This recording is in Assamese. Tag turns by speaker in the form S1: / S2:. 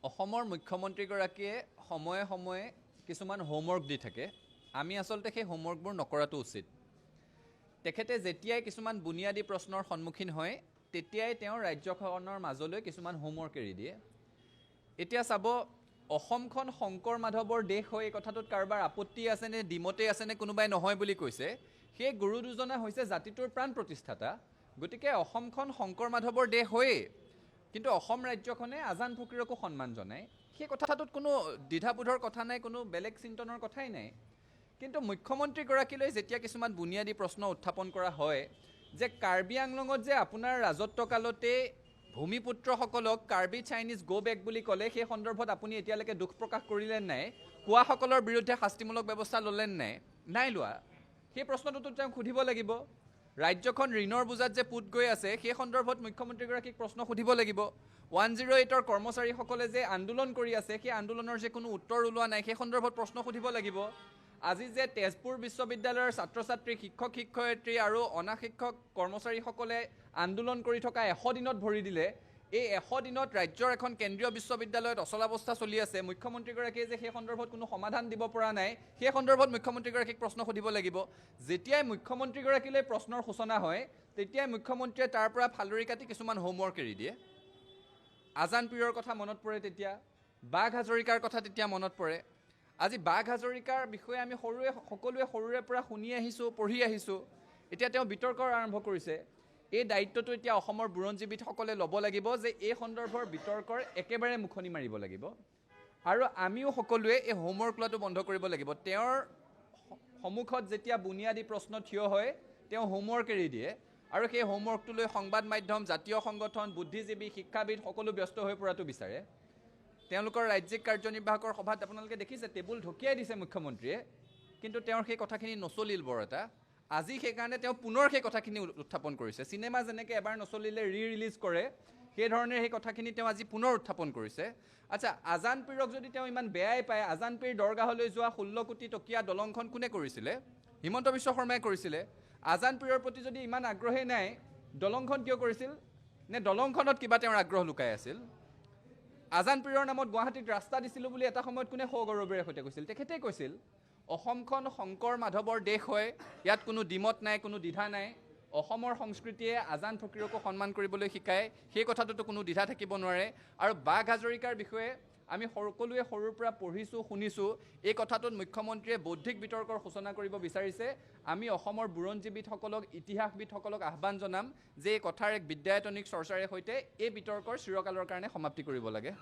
S1: অসমৰ মুখ্যমন্ত্ৰীগৰাকীয়ে সময়ে সময়ে কিছুমান হোমৱৰ্ক দি থাকে। আমি আচলতে সেই হোমৱৰ্কবোৰ নকৰাটো উচিত। তেখেতে যেতিয়াই কিছুমান বুনিয়াদী প্ৰশ্নৰ সন্মুখীন হয় তেতিয়াই তেওঁ ৰাজ্যখনৰ মাজলৈ কিছুমান হোমৱৰ্ক এৰি দিয়ে। এতিয়া চাব, অসমখন শংকৰ মাধৱৰ দেশ হয়, এই কথাটোত কাৰোবাৰ আপত্তি আছেনে, ডিমতে আছেনে, কোনোবাই নহয় বুলি কৈছে। সেই গুৰু দুজনা হৈছে জাতিটোৰ প্ৰাণ প্ৰতিষ্ঠাতা। গতিকে অসমখন শংকৰ মাধৱৰ দেশ হয়েই, কিন্তু অসম ৰাজ্যখনে আজান ফকীৰকো সন্মান জনায়। সেই কথাটোত কোনো দ্বিধাবোধৰ কথা নাই, কোনো বেলেগ চিন্তনৰ কথাই নাই। কিন্তু মুখ্যমন্ত্ৰীগৰাকীলৈ যেতিয়া কিছুমান বুনিয়াদী প্ৰশ্ন উত্থাপন কৰা হয় যে কাৰ্বি আংলঙত যে আপোনাৰ ৰাজত্বকালতে ভূমিপুত্ৰসকলক কাৰ্বি চাইনিজ গ' বেক বুলি ক'লে, সেই সন্দৰ্ভত আপুনি এতিয়ালৈকে দুখ প্ৰকাশ কৰিলে নাই? কোৱাসকলৰ বিৰুদ্ধে শাস্তিমূলক ব্যৱস্থা ল'লে নাই? নাই লোৱা। সেই প্ৰশ্নটোতো তেওঁক সুধিব লাগিব। ৰাজ্যখন ঋণৰ বোজাত যে পুত গৈ আছে, সেই সন্দৰ্ভত মুখ্যমন্ত্ৰীগৰাকীক প্ৰশ্ন সুধিব লাগিব। 108ৰ কৰ্মচাৰীসকলে যে আন্দোলন কৰি আছে, সেই আন্দোলনৰ যে কোনো উত্তৰ ওলোৱা নাই, সেই সন্দৰ্ভত প্ৰশ্ন সুধিব লাগিব। আজি যে তেজপুৰ বিশ্ববিদ্যালয়ৰ ছাত্ৰ ছাত্ৰী, শিক্ষক শিক্ষয়িত্ৰী আৰু অনা শিক্ষক কৰ্মচাৰীসকলে আন্দোলন কৰি থকা 100 দিনত ভৰি দিলে, এই 100 দিনত ৰাজ্যৰ এখন কেন্দ্ৰীয় বিশ্ববিদ্যালয়ত অচলাৱস্থা চলি আছে, মুখ্যমন্ত্ৰীগৰাকীয়ে যে সেই সন্দৰ্ভত কোনো সমাধান দিব পৰা নাই, সেই সন্দৰ্ভত মুখ্যমন্ত্ৰীগৰাকীক প্ৰশ্ন সুধিব লাগিব। যেতিয়াই মুখ্যমন্ত্ৰীগৰাকীলৈ প্ৰশ্নৰ সূচনা হয় তেতিয়াই মুখ্যমন্ত্ৰীয়ে তাৰ পৰা ফালৰি কাটি কিছুমান হোমৱৰ্ক এৰি দিয়ে। আজান পীৰৰ কথা মনত পৰে, তেতিয়া বাঘ হাজৰিকাৰ কথা তেতিয়া মনত পৰে। আজি বাঘ হাজৰিকাৰ বিষয়ে আমি সকলোৱে সৰুৰে পৰা শুনি আহিছোঁ, পঢ়ি আহিছোঁ। এতিয়া তেওঁ বিতৰ্ক আৰম্ভ কৰিছে। এই দায়িত্বটো এতিয়া অসমৰ বুৰঞ্জীবিদসকলে ল'ব লাগিব যে এই সন্দৰ্ভৰ বিতৰ্কৰ একেবাৰে মুখনি মাৰিব লাগিব। আৰু আমিও সকলোৱে এই হোমৱৰ্ক লোৱাটো বন্ধ কৰিব লাগিব। তেওঁৰ সন্মুখত যেতিয়া বুনিয়াদী প্ৰশ্ন থিয় হয়, তেওঁ হোমৱৰ্ক এৰি দিয়ে আৰু সেই হোমৱৰ্কটো লৈ সংবাদ মাধ্যম, জাতীয় সংগঠন, বুদ্ধিজীৱী, শিক্ষাবিদ সকলো ব্যস্ত হৈ পৰাটো বিচাৰে। তেওঁলোকৰ ৰাজ্যিক কাৰ্যনিৰ্বাহকৰ সভাত আপোনালোকে দেখিছে, টেবুল ঢকিয়াই দিছে মুখ্যমন্ত্ৰীয়ে, কিন্তু তেওঁৰ সেই কথাখিনি নচলিল বৰ এটা। আজি সেইকাৰণে তেওঁ পুনৰ সেই কথাখিনি উত্থাপন কৰিছে। চিনেমা যেনেকৈ এবাৰ নচলিলে ৰিলিজ কৰে, সেইধৰণে সেই কথাখিনি তেওঁ আজি পুনৰ উত্থাপন কৰিছে। আচ্ছা, আজান পীৰক যদি তেওঁ ইমান বেয়াই পায়, আজান পীৰ দৰগাহলৈ যোৱা 16 কোটি টকীয়া দলংখন কোনে কৰিছিলে? হিমন্ত বিশ্ব শৰ্মাই কৰিছিলে। আজান পীৰৰ প্ৰতি যদি ইমান আগ্ৰহেই নাই, দলংখন কিয় কৰিছিল? নে দলংখনত কিবা তেওঁৰ আগ্ৰহ লুকাই আছিল? আজান পীৰৰ নামত গুৱাহাটীত ৰাস্তা দিছিলোঁ বুলি এটা সময়ত কোনে সগৌৰৱেৰে সৈতে কৈছিল? তেখেতেই কৈছিল। অসমখন শংকৰ মাধৱৰ দেশ হয়, ইয়াত কোনো দ্বিমত নাই, কোনো দ্বিধা নাই। অসমৰ সংস্কৃতিয়ে আজান ফকীৰকো সন্মান কৰিবলৈ শিকায়, সেই কথাটোতো কোনো দ্বিধা থাকিব নোৱাৰে। আৰু বাঘ হাজৰিকাৰ বিষয়ে আমি সকলোৱে সৰুৰ পৰা পঢ়িছোঁ, শুনিছোঁ। এই কথাটোত মুখ্যমন্ত্ৰীয়ে বৌদ্ধিক বিতৰ্কৰ সূচনা কৰিব বিচাৰিছে। আমি অসমৰ বুৰঞ্জীবিদসকলক, ইতিহাসবিদসকলক আহ্বান জনাম যে এই কথাৰ এক বিদ্যায়তনিক চৰ্চাৰে সৈতে এই বিতৰ্কৰ চিৰকালৰ কাৰণে সমাপ্তি কৰিব লাগে।